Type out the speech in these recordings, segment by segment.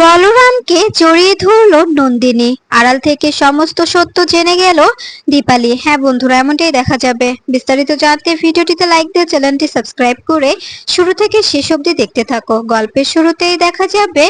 বলরামকে জড়িয়ে ধরলো নন্দিনী। আড়াল থেকে সমস্ত সত্য জেনে গেল দীপালি। হ্যাঁ বন্ধুরা, এমনটাই দেখা যাবে। বিস্তারিত জানতে ভিডিওটিতে লাইক দিয়ে চ্যানেলটি সাবস্ক্রাইব করে শুরু থেকে শেষ অবধি দেখতে থাকো। গল্পের শুরুতেই দেখা যাবে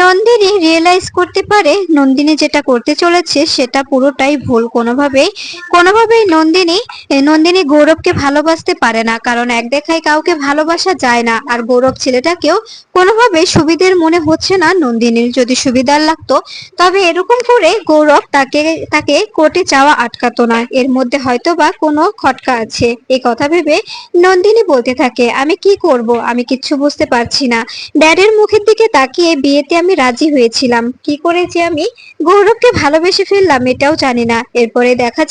নন্দিনী রিয়েলাইজ করতে পারে নন্দিনী যেটা করতে চলেছে সেটা পুরোটাই ভুল। কোনোভাবেই নন্দিনী গৌরবকে ভালোবাসতে পারে না, কারণ এক দেখায় কাউকে ভালোবাসা যায় না। আর গৌরব ছেলেটাকেও কোনোভাবে সুবিধের মনে হচ্ছে না নন্দিনীর। যদি সুবিধার লাগতো তবে এরকম করে গৌরব তাকে কোর্টে যাওয়া আটকাতো না। এর মধ্যে হয়তো বা কোনো খটকা আছে। এই কথা ভেবে নন্দিনী বলতে থাকে, আমি কি করব, আমি কিচ্ছু বুঝতে পারছি না। ড্যাডের মুখের দিকে তাকিয়ে বিয়েতে আমি রাজি হয়েছিলাম, কি করে যে আমি গৌরবকে ভালোবেসে ফেললাম এটাও জানি না। এরপরে দেখা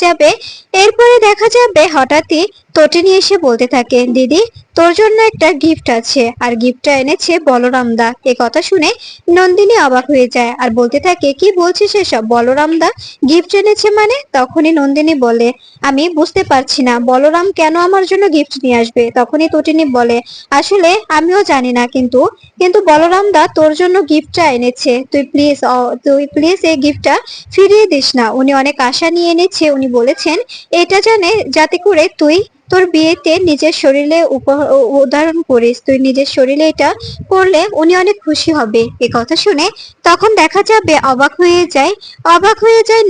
যাবে হঠাৎই তটিনী এসে বলতে থাকে, দিদি তোর জন্য একটা গিফট আছে, আর গিফটটা এনেছে বলরাম দা। এ কথা শুনে নন্দিনী অবাক হয়ে যায় আর বলতে থাকে, কি বলছিস এসব? বলরাম দা গিফট এনেছে মানে? তখনই নন্দিনী বলে, আমি বুঝতে পারছি না বলরাম কেন আমার জন্য গিফট নিয়ে আসবে। তখনই তটিনী বলে, আসলে আমিও জানি না, কিন্তু কিন্তু বলরাম দা তোর জন্য গিফটটা এনেছে। তুই প্লিজ এই গিফটটা ফিরিয়ে দিস না। উনি অনেক আশা নিয়ে এনেছে। উনি বলেছেন এটা জানে যাতে করে তুই তোর বিয়েতে নিজের শরীরে উদাহরণ করিস। তুই নিজের শরীরে এটা করলে উনি অনেক খুশি হবে। এ কথা শুনে তখন দেখা যাবে অবাক হয়ে যায়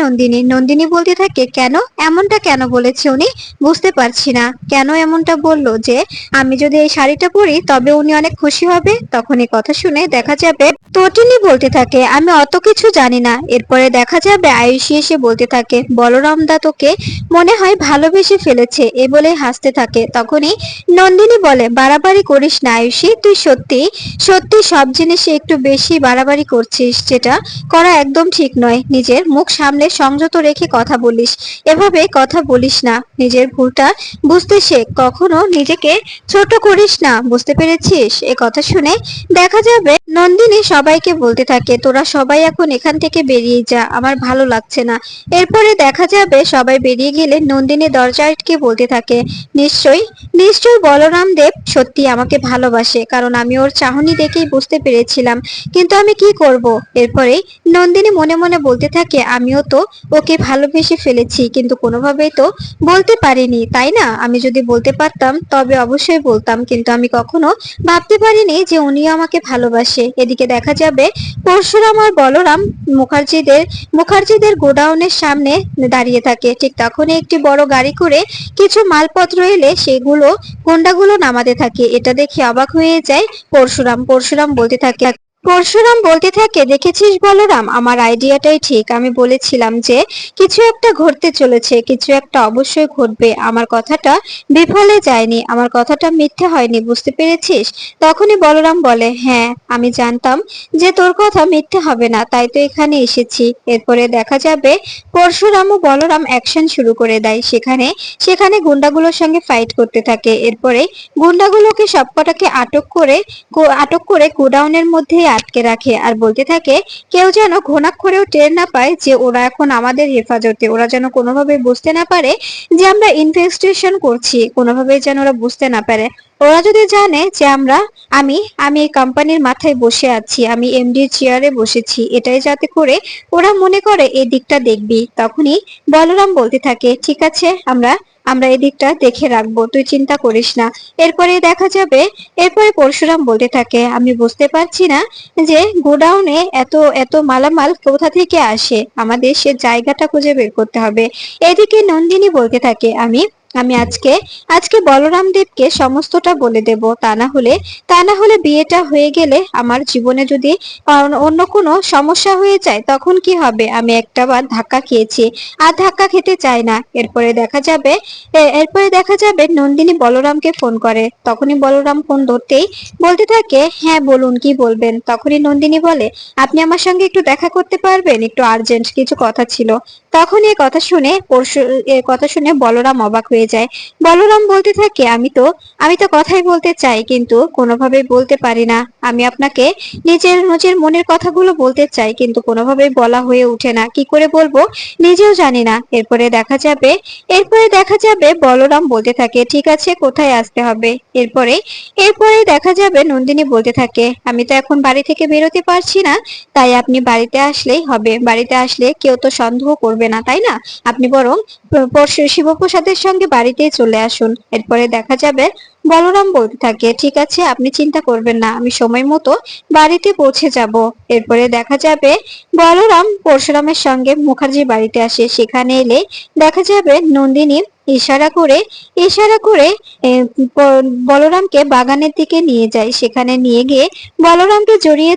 নন্দিনী বলতে থাকে, কেন এমনটা কেন বলেছে উনি? বুঝতে পারছি না কেন এমনটা বললো যে আমি যদি এই শাড়িটা পরি তবে উনি অনেক খুশি হবে। তখন এই কথা শুনে দেখা যাবে তটিনী বলতে থাকে, আমি অত কিছু জানি না। এরপরে দেখা যাবে আয়ুষী এসে বলতে থাকে, বলরাম দা তোকে মনে হয় ভালোবেসে ফেলেছে। এ বলে হাসতে থাকে। তখনই নন্দিনী বলে, বাড়াবাড়ি করিস না আয়ুষী, তুই সত্যি সত্যি সব জিনিসে একটু বেশি বাড়াবাড়ি করছিস, যেটা করা একদম ঠিক নয়। নিজের মুখ সামলে সংযত রেখে কথা বলিস, এভাবে কথা বলিস না। নিজের ভুলটা বুঝতে শেখ, কখনো নিজেকে ছোট করিস না, বুঝতে পেরেছিস? এ কথা শুনে দেখা যাবে নন্দিনী সবাইকে বলতে থাকে, তোরা সবাই এখন এখান থেকে বেরিয়ে যা, আমার ভালো লাগছে না। এরপরে দেখা যাবে সবাই বেরিয়ে গেলে নন্দিনী দরজা আটকে বলতে থাকে, নিশ্চয়ই নিশ্চয়ই বলরাম দেব সত্যি আমাকে ভালোবাসে, কারণ আমি ওর চাহনি দেখেই বুঝতে পেরেছিলাম। কিন্তু আমি কি করব? এরপরে নন্দিনী মনে মনে বলতে থাকে, আমিও তো ওকে ভালোবেসে ফেলেছি, কিন্তু কোনোভাবেই তো বলতে পারিনি, তাই না? আমি যদি বলতে পারতাম তবে অবশ্যই বলতাম, কিন্তু আমি কখনো ভাবতে পারিনি যে উনিও আমাকে ভালোবাসে। এদিকে দেখা যাবে পরশুরাম আর বলরাম মুখার্জিদের গোডাউনের সামনে দাঁড়িয়ে থাকে। ঠিক তখনই একটি বড় গাড়ি করে কিছু মালপত্র এলে সেগুলো গুন্ডাগুলো নামাতে থাকে। এটা দেখে অবাক হয়ে যায় পরশুরাম বলতে থাকে, দেখেছিস বলরাম, আমার আইডিয়াটাই ঠিক। আমি বলেছিলাম যে কিছু একটা ঘটতে চলেছে, কিছু একটা অবশ্যই ঘটবে। আমার কথাটা বিফলে যায়নি, আমার কথাটা মিথ্যে হয়নি, বুঝতে পেরেছিস? তখনই বলরাম বলে, হ্যাঁ আমি জানতাম যে তোর কথা মিথ্যে হবে না, তাই তো এখানে এসেছি। এরপরে দেখা যাবে পরশুরাম ও বলরাম অ্যাকশন শুরু করে দেয়। সেখানে গুন্ডাগুলোর সঙ্গে ফাইট করতে থাকে। এরপরে গুন্ডাগুলোকে সবকটাকে আটক করে গোডাউনের মধ্যে আটকে রাখে আর বলতে থাকে, কেউ যেন ঘুণাক্ষরেও টের না পায় যে ওরা এখন আমাদের হেফাজতে। ওরা যেন কোনোভাবে বুঝতে না পারে যে আমরা ইনভেস্টিগেশন করছি, কোনোভাবে যেন ওরা বুঝতে না পারে। ওরা যদি জানে যে আমি আমি এই কোম্পানির মাথায় বসে আছি, আমি এমডি চেয়ারে বসেছি, এটাই যাতে করে ওরা মনে করে এই দিকটা দেখবি। তখনই বলরাম বলতে থাকে, ঠিক আছে, আমরা আমরা এদিকটা দেখে রাখবো, তুই চিন্তা করিস না। এরপরে পরশুরাম বলতে থাকে, আমি বুঝতে পারছি না যে গোডাউনে এত এত মালামাল কোথা থেকে আসে, আমাদের সে জায়গাটা খুঁজে বের করতে হবে। এদিকে নন্দিনী বলতে থাকে, আমি আমি আজকে আজকে বলরাম দেবকে সমস্তটা বলে দেব। তা না হলে বিয়েটা হয়ে গেলে আমার জীবনে যদি অন্য কোনো সমস্যা হয়ে যায় তখন কি হবে? আমি একটাবার ধাক্কা খেয়েছি, আর ধাক্কা খেতে চাই না। এরপরে দেখা যাবে নন্দিনী বলরামকে ফোন করে। তখনই বলরাম ফোন ধরতেই বলতে থাকে, হ্যাঁ বলুন, কি বলবেন? তখনই নন্দিনী বলে, আপনি আমার সঙ্গে একটু দেখা করতে পারবেন? একটু আর্জেন্ট কিছু কথা ছিল। তখন এই কথা শুনে বলরাম অবাক হয়ে যায়। বলরাম বলতে থাকে, আমি তো কথাই বলতে চাই, কিন্তু কোনোভাবেই বলতে পারি না। আমি আপনাকে নিজের নিজের মনের কথাগুলো বলতে চাই, কিন্তু কোনোভাবেই বলা হয়ে ওঠে না। কি করে বলবো নিজেও জানি না। এরপরে দেখা যাবে বলরাম বলতে থাকে, ঠিক আছে, কোথায় আসতে হবে? এরপরে দেখা যাবে নন্দিনী বলতে থাকে, আমি তো এখন বাড়ি থেকে বেরোতে পারছি না, তাই আপনি বাড়িতে আসলেই হবে। বাড়িতে আসলে কেউ তো সন্দেহ করবে না, তাই না? আপনি বরং পরশু শিবপ্রসাদের সঙ্গে বাড়িতেই চলে আসুন। এরপরে দেখা যাবে বলরাম বলতে থাকে, ঠিক আছে, আপনি চিন্তা করবেন না, আমি সময় মতো বাড়িতে পৌঁছে যাব। এরপরে দেখা যাবে বলরাম পরশুরামের সঙ্গে মুখার্জির বাড়িতে আসে। সেখানে এলে দেখা যাবে নন্দিনী ইশারা করে এ, বলরামকে বাগানের দিকে নিয়ে যায়। সেখানে নিয়ে গিয়ে বলরামকে জড়িয়ে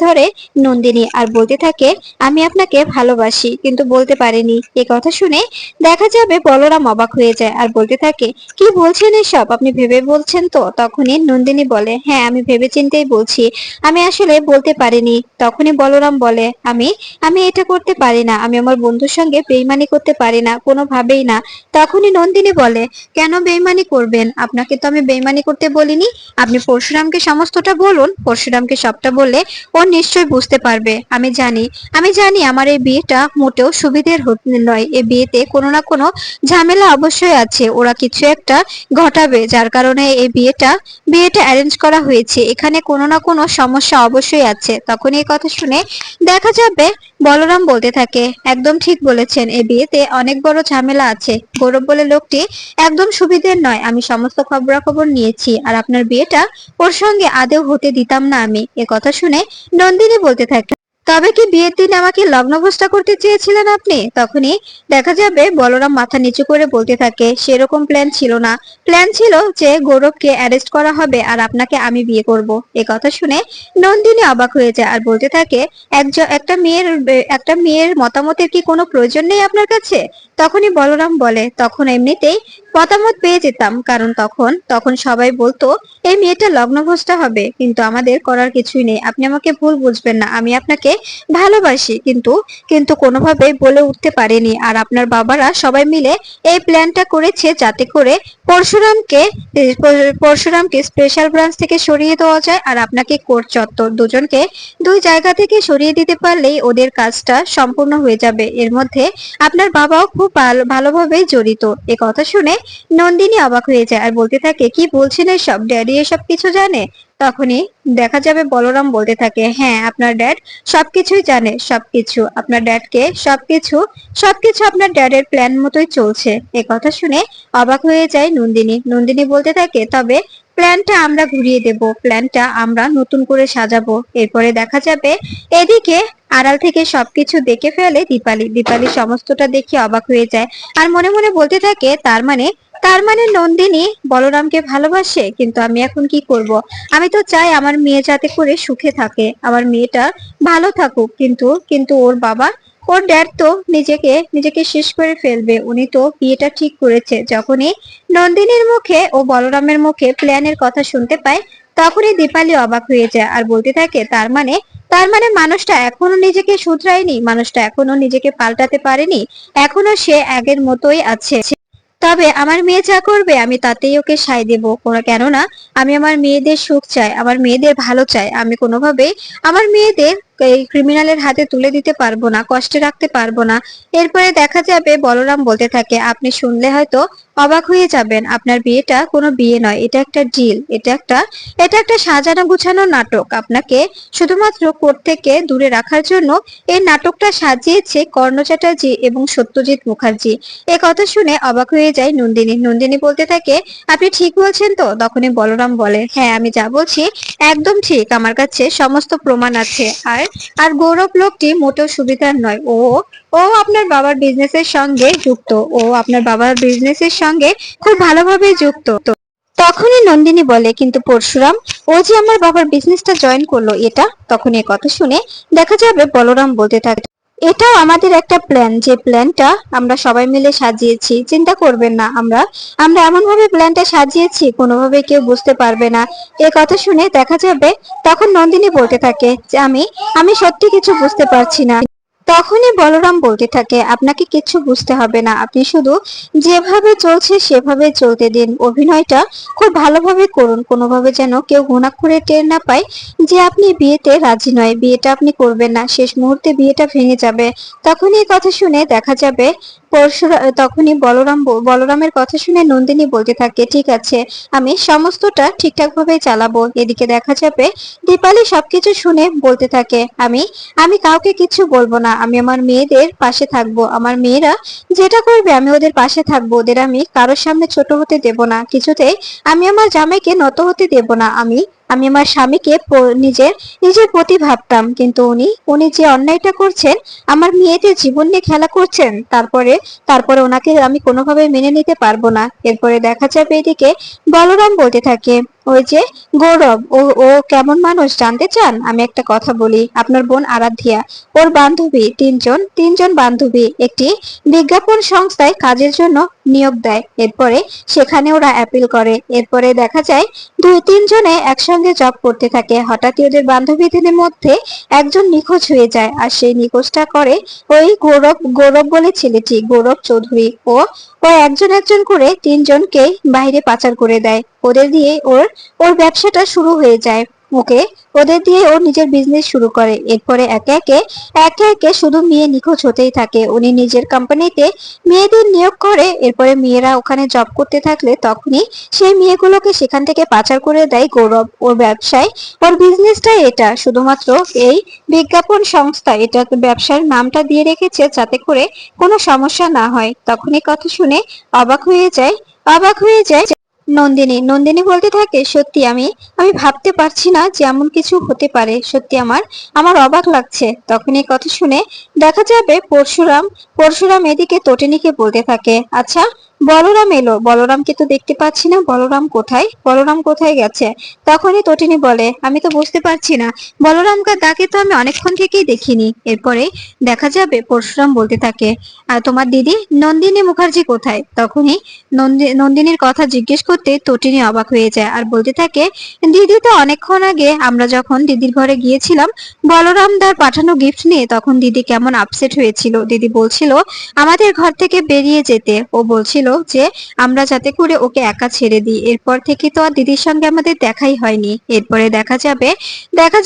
ধরে নন্দিনী, আর বলতে থাকে, আমি আপনাকে ভালোবাসি, কিন্তু বলতে পারিনি। এ কথা শুনে দেখা যাবে বলরাম অবাক হয়ে যায় আর বলতে থাকে, কি বলছেন এসব? আপনি ভেবে বলছেন তো? তখনই নন্দিনী বলে, হ্যাঁ, আমি ভেবে চিন্তেই বলছি, আমি আসলে বলতে পারিনি। তখনই বলরাম বলে, আমি আমি এটা করতে পারি না, আমি আমার বন্ধুর সঙ্গে বেইমানি করতে পারি না, কোনোভাবেই না। তখনই নন্দিনী বলে, কেন বেইমানি করবেন? আপনাকে তো আমি বেইমানি করতে বলিনি। আপনি পরশুরামকে সমস্তটা বলুন, পরশুরামকে সবটা বললে ও নিশ্চয়ই বুঝতে পারবে। আমি জানি আমার এই বিয়েটা মোটেও সুবিধের নয়। এই বিয়েতে কোনো না কোনো ঝামেলা অবশ্যই আছে। ওরা কিছু একটা ঘটাবে, যার কারণে এই বিয়েটা অ্যারেঞ্জ করা হয়েছে। এখানে কোনো না কোনো সমস্যা অবশ্যই আছে। তখন এই কথা শুনে দেখা যাবে বলরাম বলতে থাকে, একদম ঠিক বলেছেন, এই বিয়েতে অনেক বড় ঝামেলা আছে। গৌরব বলে লোকটি একদম সুবিধের নয়। আমি সমস্ত খবরাখবর নিয়েছি, আর আপনার বিয়েটা ওর সঙ্গে আদেও হতে দিতাম না আমি। এ কথা শুনে নন্দিনী বলতে থাকে, তবে কি বিয়ের দিন আমাকে লগ্নভ্রষ্ট করতে চেয়েছিলেন আপনি? তখনই দেখা যাবে বলরাম মাথা নিচু করে বলতে থাকে, সেরকম প্ল্যান ছিল না। প্ল্যান ছিল যে গৌরবকে অ্যারেস্ট করা হবে আর আপনাকে আমি বিয়ে করব। এ কথা শুনে নন্দিনী অবাক হয়ে যায় আর বলতে থাকে, একটা মেয়ের মতামতের কি কোনো প্রয়োজন নেই আপনার কাছে? তখনই বলরাম বলে, তখন এমনিতেই মতামত পেয়ে যেতাম, কারণ তখন সবাই বলতো এই মেয়েটা লগ্নভ্রষ্ট হবে, কিন্তু আমাদের করার কিছুই নেই। আপনি আমাকে ভুল বুঝবেন না, আমি আপনাকে ভালোবাসি, কিন্তু কিন্তু কোনোভাবে বলে উঠতে পারিনি। আর আপনার বাবারা সবাই মিলে এই প্ল্যানটা করেছে যাতে করে পরশুরামকে পরশুরামকে স্পেশাল ব্রাঞ্চ থেকে সরিয়ে দেওয়া যায়, আর আপনাকে কোর্ট চত্বর দুজনকে দুই জায়গা থেকে সরিয়ে দিতে পারলেই ওদের কাজটা সম্পূর্ণ হয়ে যাবে। এর মধ্যে আপনার বাবাও খুব ভালোভাবে জড়িত। এ কথা শুনে নন্দিনী অবাক হয়ে যায় আর বলতে থাকে, কি বলছেন এসব? ড্যাডি এসব কিছু জানে? তখনই দেখা যাবে বলরাম বলতে থাকে, হ্যাঁ, আপনার ড্যাড সবকিছুই জানে, সবকিছু আপনার ড্যাডকে সবকিছু সবকিছু আপনার ড্যাডের প্ল্যান মতোই চলছে। এ কথা শুনে অবাক হয়ে যায় নন্দিনী বলতে থাকে, তবে প্ল্যানটা আমরা ঘুরিয়ে দেব, প্ল্যানটা আমরা নতুন করে সাজাবো। এরপরে দেখা যাবে এদিকে আড়াল থেকে সবকিছু দেখে ফেলে দীপালি সমস্তটা দেখে অবাক হয়ে যায় আর মনে মনে বলতে থাকে, তার মানে নন্দিনী বলরামকে ভালোবাসে। কিন্তু আমি এখন কি করব? আমি তো চাই আমার মেয়ে যাতে করে সুখে থাকে, আমার মেয়েটা ভালো থাকুক, কিন্তু ওর ড্যাড তো নিজেকে শেষ করে ফেলবে। উনি তো বিয়েটা ঠিক করেছে। যখনই নন্দিনীর মুখে ও বলরামের মুখে প্ল্যানের কথা শুনতে পায়, তখনই দীপালি অবাক হয়ে যায় আর বলতে থাকে, তার মানে মানুষটা এখনো নিজেকে শুধরায়নি, মানুষটা এখনো নিজেকে পাল্টাতে পারেনি, এখনো সে আগের মতোই আছে। তবে আমার মেয়ে যা করবে আমি তাতেই ওকে সায় দেব। কেননা আমি আমার মেয়েদের সুখ চাই, আমার মেয়েদের ভালো চাই। আমি কোনোভাবেই আমার মেয়েদের এই ক্রিমিনালের হাতে তুলে দিতে পারবো না, কষ্টে রাখতে পারবো না। এরপরে দেখা যাবে বলরাম বলতে থাকে, আপনি শুনলে হয়তো অবাক হয়ে যাবেন, আপনার বিয়েটা কোনো বিয়ে নয়, এটা একটা ডিল, এটা একটা সাজানো গুছানো নাটক। আপনাকে শুধুমাত্র কোর্ট থেকে দূরে রাখার জন্য এই নাটকটা সাজিয়েছে কর্ণ চ্যাটার্জি এবং সত্যজিৎ মুখার্জি। এ কথা শুনে অবাক হয়ে যায় নন্দিনী বলতে থাকে, আপনি ঠিক বলছেন তো? তখনই বলরাম বলে, হ্যাঁ, আমি যা বলছি একদম ঠিক, আমার কাছে সমস্ত প্রমাণ আছে। আর গৌরব লোকটি মোটেও সুবিধার নয়। ও আপনার বাবার বিজনেসের সঙ্গে যুক্ত, ও আপনার বাবার বিজনেসের সঙ্গে খুব ভালোভাবে যুক্ত। তখনই নন্দিনী বলে, কিন্তু পরশুরাম, ও যে আমার বাবার বিজনেসটা জয়েন করলো এটা? তখন এ কথা শুনে দেখা যাবে বলরাম বলতে থাকে, এটাও আমাদের একটা প্ল্যান, যে প্ল্যানটা আমরা সবাই মিলে সাজিয়েছি। চিন্তা করবেন না, আমরা আমরা এমন ভাবে প্ল্যানটা সাজিয়েছি কোনোভাবে কেউ বুঝতে পারবে না। এ কথা শুনে দেখা যাবে তখন নন্দিনী বলতে থাকে যে আমি আমি সত্যি কিছু বুঝতে পারছি না। তখনই বলরাম বলতে থাকে, আপনাকে কিচ্ছু বুঝতে হবে না, আপনি শুধু যেভাবে চলছে সেভাবে চলতে দিন। অভিনয়টা খুব ভালোভাবে করুন, কোনোভাবে যেন কেউ ঘুণাক্ষরে টের না পায় যে আপনি বিয়েতে রাজি নয়, বিয়েটা আপনি করবেন না, শেষ মুহূর্তে বিয়েটা ভেঙে যাবে। তখনই এই কথা শুনে দেখা যাবে তখনই বলরামের কথা শুনে নন্দিনী বলতে থাকে, ঠিক আছে, আমি সমস্তটা ঠিকঠাক ভাবে চালাবো। এদিকে দেখা যাবে দীপালি সবকিছু শুনে বলতে থাকে, আমি আমি কাউকে কিছু বলবো না, আমি আমার মেয়েদের পাশে থাকবো, আমার মেয়েরা যেটা করবে আমি ওদের পাশে থাকবো, ওদের আমি কারোর সামনে ছোট হতে দেব না, কিছুতেই আমি আমার জামাইকে নত হতে দেব না। আমি আমি আমার স্বামীকে নিজের নিজের প্রতি ভাবতাম, কিন্তু উনি উনি যে অন্যায়টা করছেন, আমার মেয়েদের জীবন নিয়ে খেলা করছেন, তারপরে ওনাকে আমি কোনোভাবে মেনে নিতে পারবো না। এরপরে দেখা যাবে এদিকে বলরাম বলতে থাকে, ওই যে গৌরব, ও ও কেমন মানুষ জানতে চান? আমি একটা কথা বলি, আপনার বোন আরাধ্যা, ওর বান্ধবী তিনজন বান্ধবী একটি বিজ্ঞাপন সংস্থায় কাজের জন্য নিয়োগ দেয়। এরপরে সেখানে ওরা অ্যাপিল করে। এরপরে দেখা যায় দুই তিনজনে একসঙ্গে জব করতে থাকে। হঠাৎই ওদের বান্ধবীদের মধ্যে একজন নিখোঁজ হয়ে যায়, আর সেই নিখোঁজটা করে ওই গৌরব বলে ছেলেটি, গৌরব চৌধুরী। ও ও একজন একজন করে তিনজনকেই বাইরে পাচার করে দেয়। ওদের দিয়ে ওর ওর ব্যবসাটা শুরু হয়ে যায়। ওকে ওদের দিয়ে ও নিজের বিজনেস শুরু করে। এরপরে একে একে শুধু মেয়ে নিখোঁজ হতেই থাকে। উনি নিজের কোম্পানিতে মেয়েদের নিয়োগ করে। এরপরে মেয়েরা ওখানে জব করতে থাকলে তখনই সেই মেয়েগুলোকে সেখান থেকে পাচার করে দেয় গৌরব। ওর ব্যবসায় ওর বিজনেসটাই এটা, শুধুমাত্র এই বিজ্ঞাপন সংস্থা, এটা ব্যবসার নামটা দিয়ে রেখেছে যাতে করে কোনো সমস্যা না হয়। তখনই কথা শুনে অবাক হয়ে যায় নন্দিনী বলতে থাকে, সত্যি আমি আমি ভাবতে পারছি না যে এমন কিছু হতে পারে, সত্যি আমার আমার অবাক লাগছে। তখন এই কথা শুনে দেখা যাবে পরশুরাম এদিকে তটিনীকে বলতে থাকে, আচ্ছা বলরাম এলো, বলরামকে তো দেখতে পাচ্ছি না, বলরাম কোথায় গেছে? তখনই তটিনী বলে, আমি তো বুঝতে পারছি না, বলরামকে তাকে তো আমি অনেকক্ষণ থেকেই দেখিনি। এরপরে দেখা যাবে পরশুরাম বলতে থাকে, আর তোমার দিদি নন্দিনী মুখার্জি কোথায়? তখনই নন্দিনীর কথা জিজ্ঞেস করতে তটিনী অবাক হয়ে যায় আর বলতে থাকে, দিদি তো অনেকক্ষণ আগে, আমরা যখন দিদির ঘরে গিয়েছিলাম বলরাম দার পাঠানো গিফট নিয়ে, তখন দিদি কেমন আপসেট হয়েছিল। দিদি বলছিল আমাদের ঘর থেকে বেরিয়ে যেতে, ও বলছিল যে আমরা যাতে করে ওকে একা ছেড়ে দিই। এরপর থেকে তো আর দিদির সঙ্গে আমাদের দেখাই হয়নি। এরপরে দেখা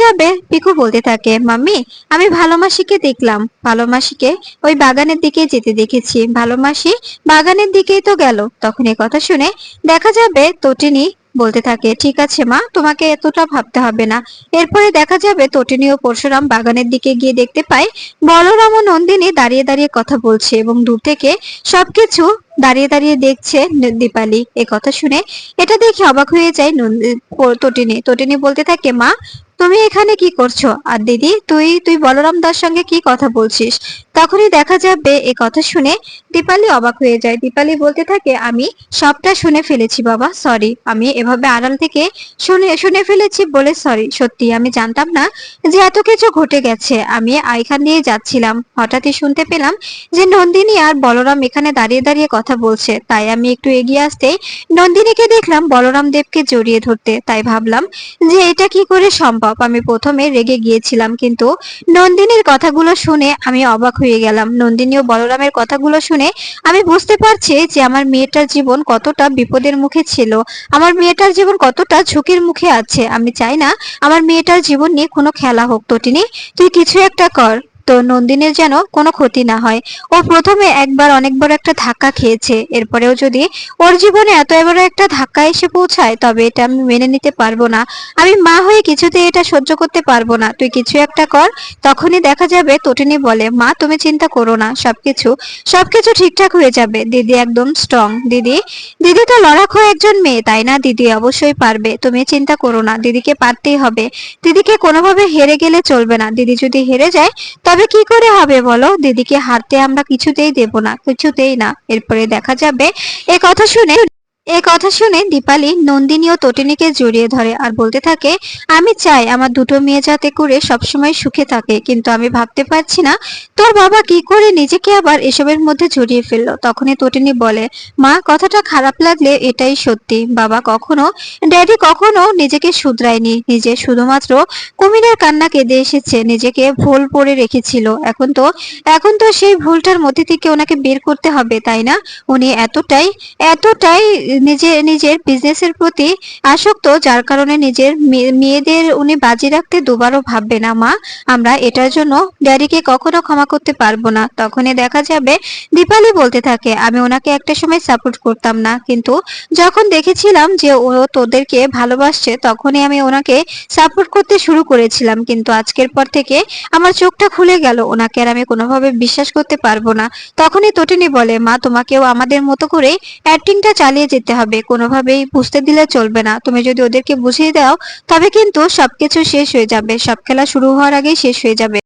যাবে পিকু বলতে থাকে, মাম্মি আমি ভালো মাসিকে দেখলাম, ভালো মাসিকে ওই বাগানের দিকে যেতে দেখেছি, ভালো মাসি বাগানের দিকেই তো গেল। তখন এই কথা শুনে দেখা যাবে তটিনী বলতে থাকে, ঠিক আছে মা, তোমাকে এতটা ভাবতে হবে না। এরপরে দেখা যাবে তটিনী ও পরশুরাম বাগানের দিকে গিয়ে দেখতে পায় বলরাম ও নন্দিনী দাঁড়িয়ে দাঁড়িয়ে কথা বলছে, এবং দূর থেকে সবকিছু দাঁড়িয়ে দাঁড়িয়ে দেখছে দীপালি। এ কথা শুনে এটা দেখে অবাক হয়ে যায় তটিনী বলতে থাকে, মা তুমি এখানে কি করছো? আর দিদি, তুই তুই বলরাম দার সঙ্গে কি কথা বলছিস? তখনই দেখা যাবে এ কথা শুনে দীপালি অবাক হয়ে যায়। দীপালি বলতে থাকে, আমি সবটা শুনে ফেলেছি বাবা, সরি, আমি এভাবে আড়াল থেকে শুনে ফেলেছি বলে সরি। সত্যি আমি জানতাম না যে এত কিছু ঘটে গেছে। আমি এখান দিয়ে যাচ্ছিলাম, হঠাৎই শুনতে পেলাম যে নন্দিনী আর বলরাম এখানে দাঁড়িয়ে দাঁড়িয়ে কথা বলছে। তাই আমি একটু এগিয়ে আসতেই নন্দিনীকে দেখলাম বলরাম দেবকে জড়িয়ে ধরতে। তাই ভাবলাম যে এটা কি করে সম্ভব। আমি প্রথমে রেগে গিয়েছিলাম, কিন্তু নন্দিনীর কথাগুলো শুনে আমি অবাক হয়ে গেলাম। নন্দিনী ও বলরামের কথাগুলো শুনে আমি বুঝতে পারছি যে আমার মেয়েটার জীবন কতটা বিপদের মুখে ছিল, আমার মেয়েটার জীবন কতটা ঝুঁকির মুখে আছে। আমি চাই না আমার মেয়েটার জীবন নিয়ে কোনো খেলা হোক। তটিনী, তুই কিছু একটা কর, তো নন্দিনীর যেন কোনো ক্ষতি না হয়। ও প্রথমে একবার অনেক বড় একটা ধাক্কা খেয়েছে, এরপরেও যদি ওর জীবনে এত বড় একটা ধাক্কা এসে পৌঁছায়, তবে এটা আমি মেনে নিতে পারবো না। আমি মা হয়ে কিছুতেই এটা সহ্য করতে পারবো না, তুই কিছু একটা কর। তখনই দেখা যাবে তটিনী বলে, মা তুমি চিন্তা করো না, সবকিছু ঠিকঠাক হয়ে যাবে। দিদি একদম স্ট্রং, দিদি তো লড়াকু একজন মেয়ে, তাই না? দিদি অবশ্যই পারবে, তুমি চিন্তা করো না, দিদিকে পারতেই হবে। দিদিকে কোনোভাবে হেরে গেলে চলবে না। দিদি যদি হেরে যায় তবে কি করে হবে বলো? দিদিকে হারতে আমরা কিছুতেই দেব না, কিছুতেই না। এরপরে দেখা যাবে এ কথা শুনে এ কথা শুনে দীপালি নন্দিনী ও তটিনীকে জড়িয়ে ধরে আর বলতে থাকে, আমি চাই আমার দুটো মেয়ে যাতে করে সবসময় সুখে থাকে, কিন্তু আমি ভাবতে পারছি না তোর বাবা কি করে নিজেকে আবার এসবের মধ্যে জড়িয়ে ফেললো। তখনই তটিনী বলে, মা কথাটা খারাপ লাগলে এটাই সত্যি, বাবা কখনো ড্যাডি কখনো নিজেকে শুধরায়নি, নিজে শুধুমাত্র কুমিরের কান্না কেঁদে এসেছে, নিজেকে ভুল করে রেখেছিল। এখন তো সেই ভুলটার মধ্যে থেকে ওনাকে বের করতে হবে, তাই না? উনি এতটাই এতটাই নিজের বিজনেসের প্রতি আসক্ত, যার কারণে নিজের মেয়েদের উনি বাজি রাখতে দুবারও ভাববে না। মা, আমরা এটার জন্য ড্যাডিকে কখনো ক্ষমা করতে পারবো না। তখনই দেখা যাবে দীপালি বলতে থাকে, আমি ওনাকে একটা সময় সাপোর্ট করতাম না, কিন্তু যখন দেখেছিলাম যে ও তোদেরকে ভালোবাসছে তখনই আমি ওনাকে সাপোর্ট করতে শুরু করেছিলাম, কিন্তু আজকের পর থেকে আমার চোখটা খুলে গেল, ওনাকে আর আমি কোনোভাবে বিশ্বাস করতে পারবো না। তখনই তটিনী বলে, মা তোমাকেও আমাদের মতো করে অ্যাক্টিংটা চালিয়ে যেতে হবে, কোনোভাবেই বুঝতে দিলে চলবে না। তুমি যদি ওদেরকে বুঝিয়ে দাও তবে কিন্তু সবকিছু শেষ হয়ে যাবে, সব খেলা শুরু হওয়ার আগেই শেষ হয়ে যাবে।